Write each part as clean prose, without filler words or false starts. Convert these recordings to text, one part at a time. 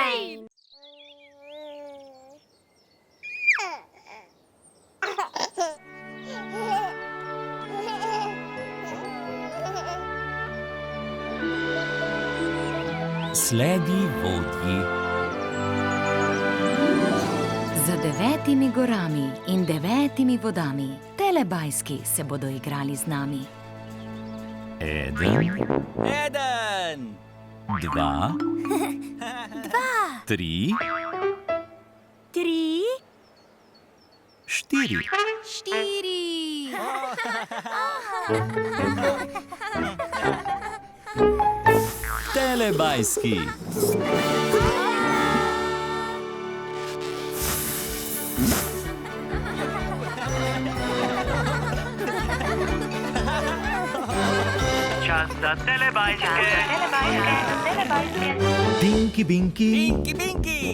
fajn! Sledi vodji. Za 9 gorami in 9 vodami telebajski se bodo igrali z nami. 1, 2, 3, 4. Telebajski. Čas za telebajske. Dinky Binky,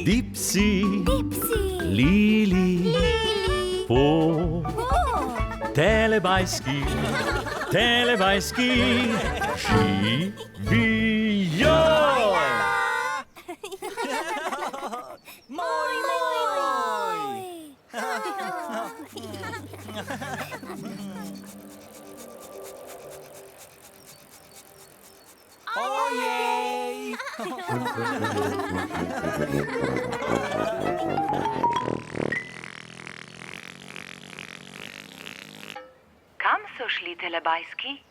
Dipsy, Lili, Po. Telebajski, živijo! Moj! Ojej! Kam so šli telebajski?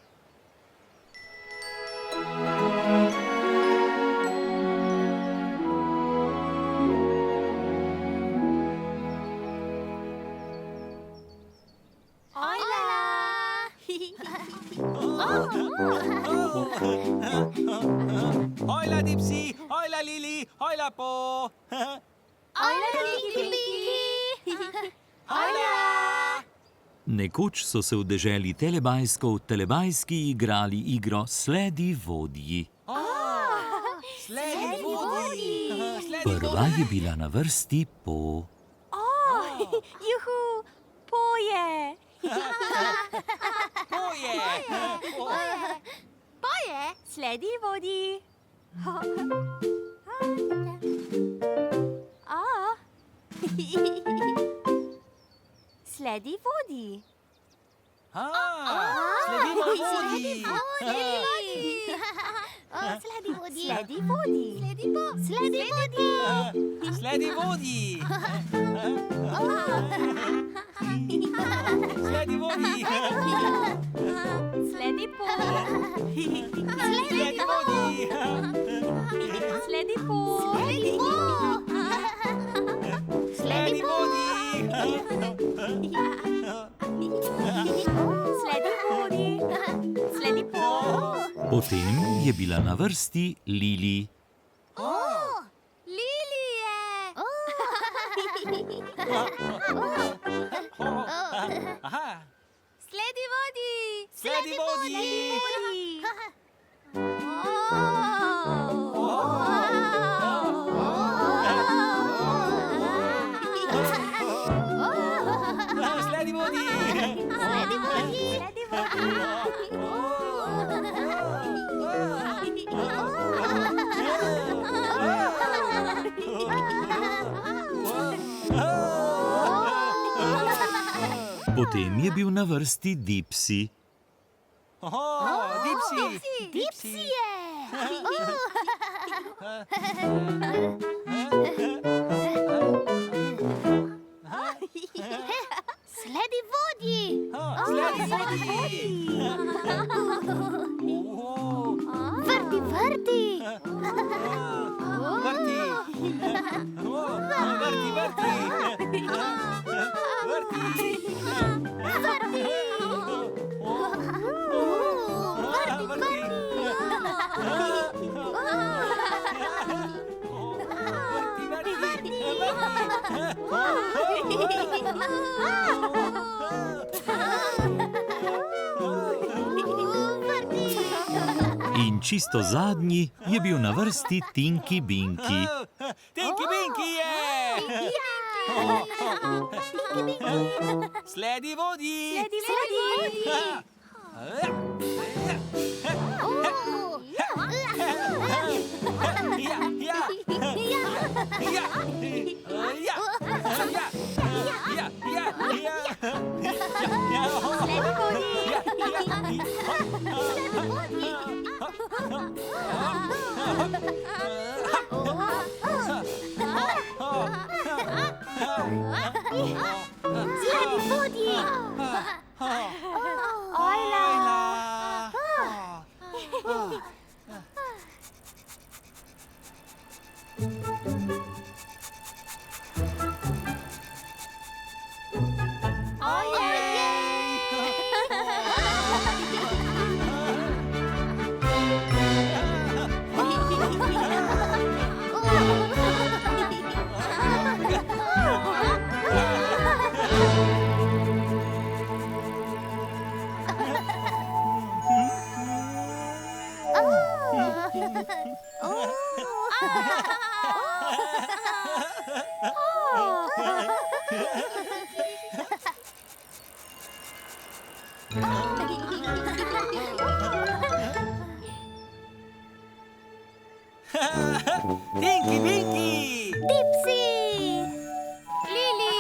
Hojla Dipsy, hojla Lili, hojla Po. Nekoč so se v deželi telebajskov telebajski igrali igro Sledi vodji. Sledi vodji. Prva je bila na vrsti Po. Juhu, poje! Poje, sledi vodi. Sledi vodi. Sledi vodji. Sledi vodi. Sledi vodi. Sledi vodi. Sledi vodji. Sledi vodji. Sledi po. Sledi vodji. Sledi po. Sledi vodji. Sledi vodi. Sledi po. Potem je bila na vrsti Lili. Lili je. Sledi vodi. Sledi vodji. Sledi vodji. Potem je bil na vrsti Dipsy. Dipsy je. Sledi vodji. Sledi vodji. Vrti. Vrti. In čisto zadnji je bil na vrsti Tinky Binky. Tinky Binky je! Sledi vodji! Sledi vodji! Ojla! Tinky Winky! Dipsy! Lily!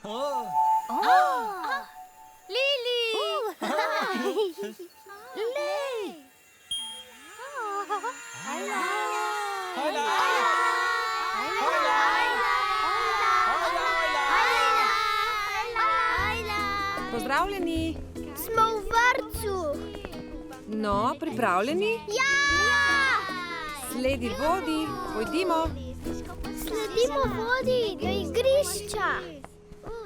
Po! Lily! Lily! Pozdravljeni. Smo v vrtcu. No, pripravljeni? Ja! Sledi vodi, pojdimo. Sledimo vodi do igrišča.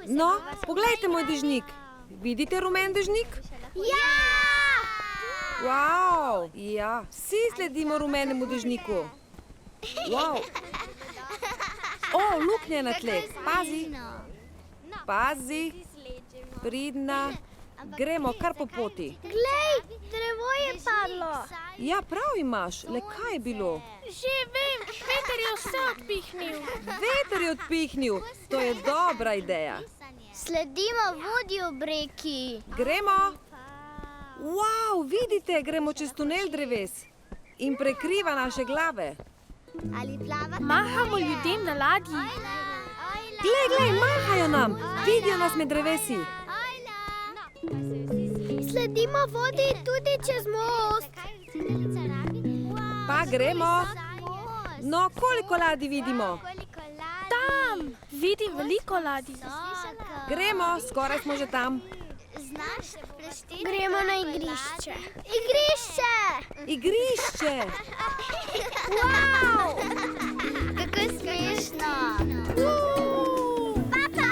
No, poglejte moj dežnik. Vidite rumen dežnik? Ja! Wow, ja, vsi sledimo rumenemu dežniku. Wow. O, luknja na tleh. Pazi, pazi, pridna. Gremo kar po poti. Glej, drevo je padlo. Ja, prav imaš, le kaj je bilo? Že vem, veter je vse odpihnil. Veter je odpihnil, to je dobra ideja. Sledimo vodi ob reki. Gremo. Wow, vidite, gremo čez tunel dreves in prekriva naše glave. Mahamo ljudem na ladji. Glej, glej, mahajo nam, vidijo nas med drevesi. Sledimo vodi tudi čez most. Pa gremo. No, koliko ladij vidimo? Tam vidim veliko ladij. Gremo, skoraj smo že tam. Gremo na igrišče. Igrišče! Igrišče! Wow! Kako smešno! Papa!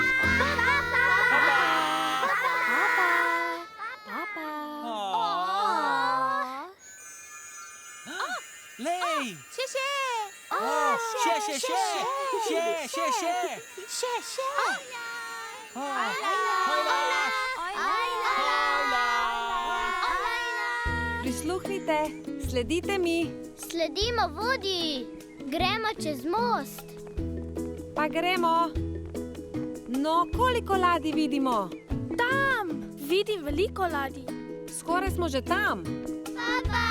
Lej! Še! Prisluhnite, sledite mi. Sledimo vodi. Gremo čez most. Pa gremo. No, koliko ladij vidimo? Tam vidim veliko ladij. Skoraj smo že tam. Papa!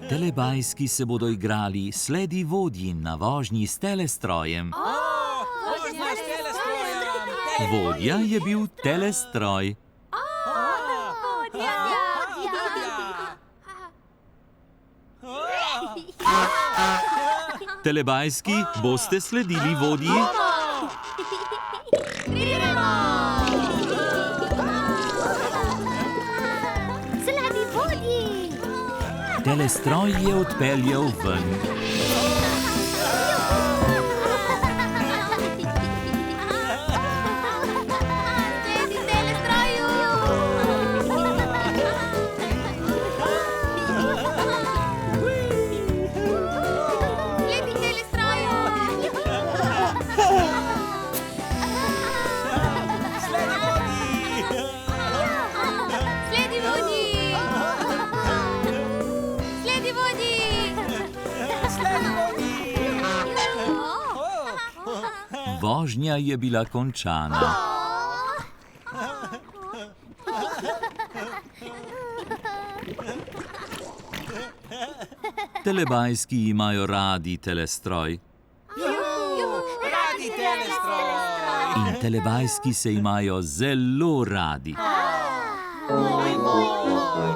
Telebajski se bodo igrali Sledi vodji na vožnji s telestrojem. Vodja je bil telestroj. Telebajski, boste sledili vodji? Sledi vodji! Telestroj je odpeljal ven. Sledi telestroju! Sledi telestroju! Sledi vodji! Sledi vodji! vožnja je bila končana. Telebajski imajo radi telestroj Radi telestroj. in telebajski se imajo zelo radi. Moj, moj.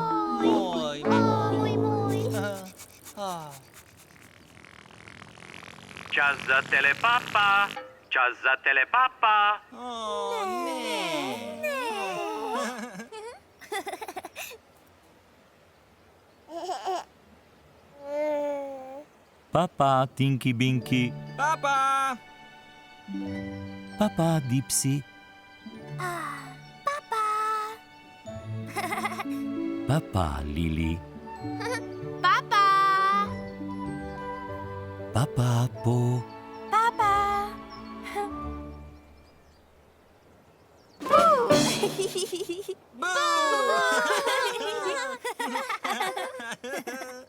Čas za telepapa. Čas za telepapa. O, ne. Papa, Tinky Binky. Papa. Papa, Dipsy. Papa, Lili. Papa. Papa, Po. Papa.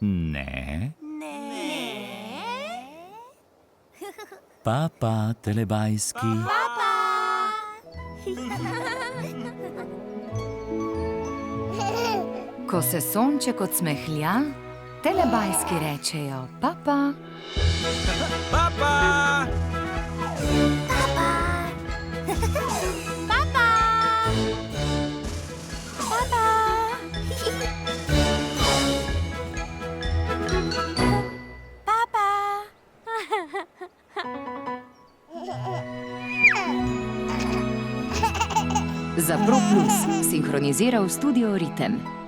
Ne. Ne. Papa, telebajski. Papa. Ko se sonček odsmehlja, telebajski rečejo papa. Papa. Papa. Papa. Papa. Za Pro Plus sinhroniziral studio Ritem.